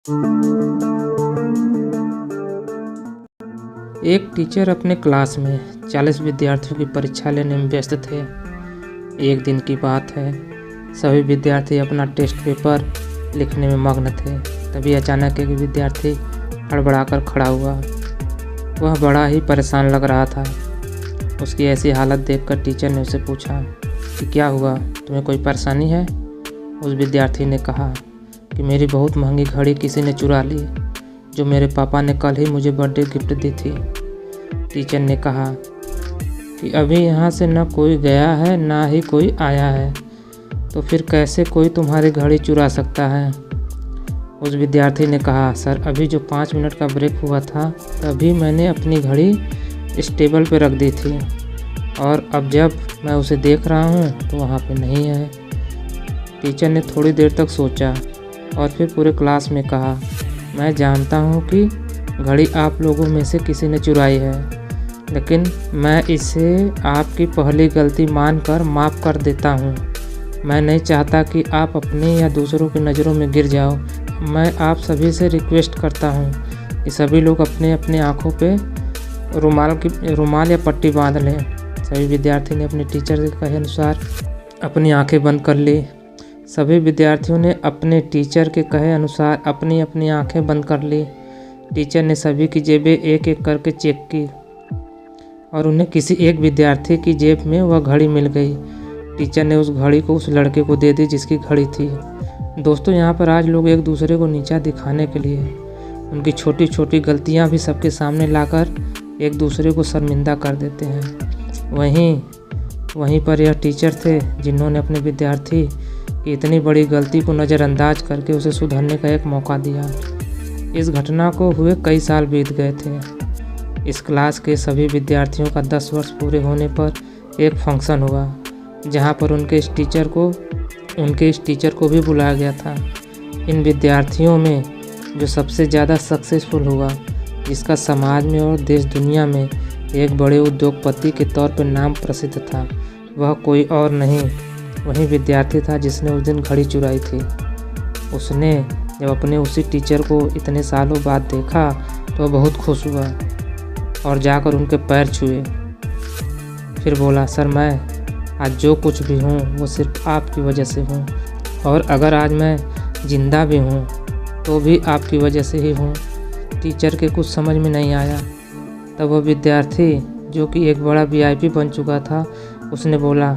एक टीचर अपने क्लास में 40 विद्यार्थियों की परीक्षा लेने में व्यस्त थे। एक दिन की बात है, सभी विद्यार्थी अपना टेस्ट पेपर लिखने में मग्न थे। तभी अचानक एक विद्यार्थी हड़बड़ाकर खड़ा हुआ। वह बड़ा ही परेशान लग रहा था। उसकी ऐसी हालत देखकर टीचर ने उसे पूछा कि क्या हुआ, तुम्हें कोई परेशानी है? उस विद्यार्थी ने कहा कि मेरी बहुत महंगी घड़ी किसी ने चुरा ली, जो मेरे पापा ने कल ही मुझे बर्थडे गिफ्ट दी थी। टीचर ने कहा कि अभी यहाँ से न कोई गया है ना ही कोई आया है, तो फिर कैसे कोई तुम्हारी घड़ी चुरा सकता है? उस विद्यार्थी ने कहा, सर अभी जो 5 मिनट का ब्रेक हुआ था तभी मैंने अपनी घड़ी इस टेबल पर रख दी थी, और अब जब मैं उसे देख रहा हूँ तो वहाँ पे नहीं है। टीचर ने थोड़ी देर तक सोचा और फिर पूरे क्लास में कहा, मैं जानता हूँ कि घड़ी आप लोगों में से किसी ने चुराई है, लेकिन मैं इसे आपकी पहली गलती मानकर माफ़ कर देता हूँ। मैं नहीं चाहता कि आप अपने या दूसरों की नज़रों में गिर जाओ। मैं आप सभी से रिक्वेस्ट करता हूँ कि सभी लोग अपने अपने आँखों पे रुमाल या पट्टी बांध लें। सभी विद्यार्थी ने अपने टीचर के कहे अनुसार अपनी आँखें बंद कर ली। सभी विद्यार्थियों ने अपने टीचर के कहे अनुसार अपनी अपनी आंखें बंद कर ली। टीचर ने सभी की जेबें एक एक करके चेक की और उन्हें किसी एक विद्यार्थी की जेब में वह घड़ी मिल गई। टीचर ने उस घड़ी को उस लड़के को दे दी जिसकी घड़ी थी। दोस्तों, यहाँ पर आज लोग एक दूसरे को नीचा दिखाने के लिए उनकी छोटी छोटी गलतियाँ भी सबके सामने लाकर एक दूसरे को शर्मिंदा कर देते हैं। वहीं पर यह टीचर थे जिन्होंने अपने विद्यार्थी कि इतनी बड़ी गलती को नज़रअंदाज करके उसे सुधरने का एक मौका दिया। इस घटना को हुए कई साल बीत गए थे। इस क्लास के सभी विद्यार्थियों का 10 वर्ष पूरे होने पर एक फंक्शन हुआ, जहां पर उनके इस टीचर को भी बुलाया गया था। इन विद्यार्थियों में जो सबसे ज़्यादा सक्सेसफुल हुआ, जिसका समाज में और देश दुनिया में एक बड़े उद्योगपति के तौर पर नाम प्रसिद्ध था, वह कोई और नहीं वही विद्यार्थी था जिसने उस दिन घड़ी चुराई थी। उसने जब अपने उसी टीचर को इतने सालों बाद देखा तो वह बहुत खुश हुआ और जाकर उनके पैर छुए। फिर बोला, सर मैं आज जो कुछ भी हूँ वो सिर्फ आपकी वजह से हूँ, और अगर आज मैं जिंदा भी हूँ तो भी आपकी वजह से ही हूँ। टीचर के कुछ समझ में नहीं आया। तब वह विद्यार्थी जो कि एक बड़ा VIP बन चुका था, उसने बोला,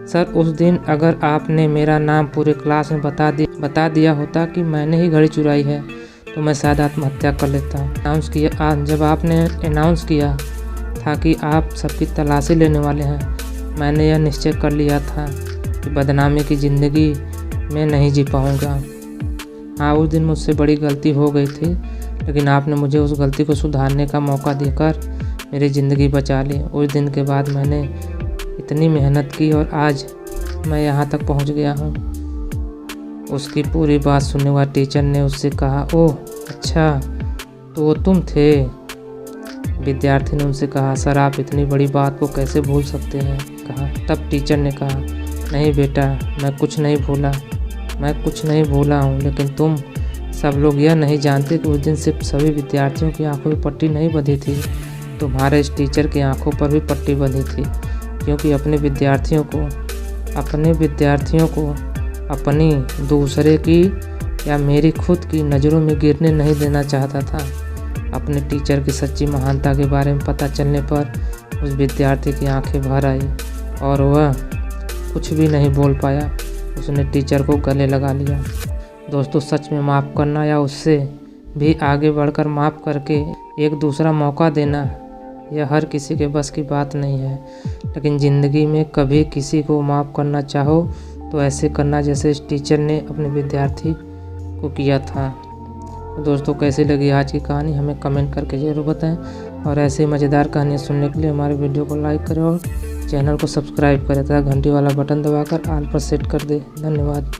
सर उस दिन अगर आपने मेरा नाम पूरे क्लास में बता दिया होता कि मैंने ही घड़ी चुराई है तो मैं शायद आत्महत्या कर लेता। जब आपने अनाउंस किया था कि आप सबकी तलाशी लेने वाले हैं, मैंने यह निश्चय कर लिया था कि बदनामी की ज़िंदगी में नहीं जी पाऊँगा। हाँ, उस दिन मुझसे बड़ी गलती हो गई थी, लेकिन आपने मुझे उस गलती को सुधारने का मौका देकर मेरी ज़िंदगी बचा ली। उस दिन के बाद मैंने इतनी मेहनत की और आज मैं यहाँ तक पहुँच गया हूँ। उसकी पूरी बात सुनने वाले टीचर ने उससे कहा, ओह अच्छा, तो वो तुम थे? विद्यार्थी ने उनसे कहा, सर आप इतनी बड़ी बात को कैसे भूल सकते हैं? तब टीचर ने कहा, नहीं बेटा, मैं कुछ नहीं भूला हूँ, लेकिन तुम सब लोग यह नहीं जानते कि उस दिन सिर्फ सभी विद्यार्थियों की आंखों में पट्टी नहीं बंधी थी, तुम्हारे इस टीचर की आंखों पर भी पट्टी बंधी थी, क्योंकि अपने विद्यार्थियों को अपनी, दूसरे की या मेरी खुद की नज़रों में गिरने नहीं देना चाहता था। अपने टीचर की सच्ची महानता के बारे में पता चलने पर उस विद्यार्थी की आंखें भर आई और वह कुछ भी नहीं बोल पाया। उसने टीचर को गले लगा लिया। दोस्तों, सच में माफ़ करना या उससे भी आगे बढ़कर माफ़ करके एक दूसरा मौका देना, यह हर किसी के बस की बात नहीं है, लेकिन ज़िंदगी में कभी किसी को माफ़ करना चाहो तो ऐसे करना जैसे इस टीचर ने अपने विद्यार्थी को किया था। दोस्तों, कैसी लगी आज की कहानी हमें कमेंट करके ज़रूर बताएं, और ऐसे मज़ेदार कहानियाँ सुनने के लिए हमारे वीडियो को लाइक करें और चैनल को सब्सक्राइब करें तथा घंटी वाला बटन दबाकर ऑल पर सेट कर दें। धन्यवाद।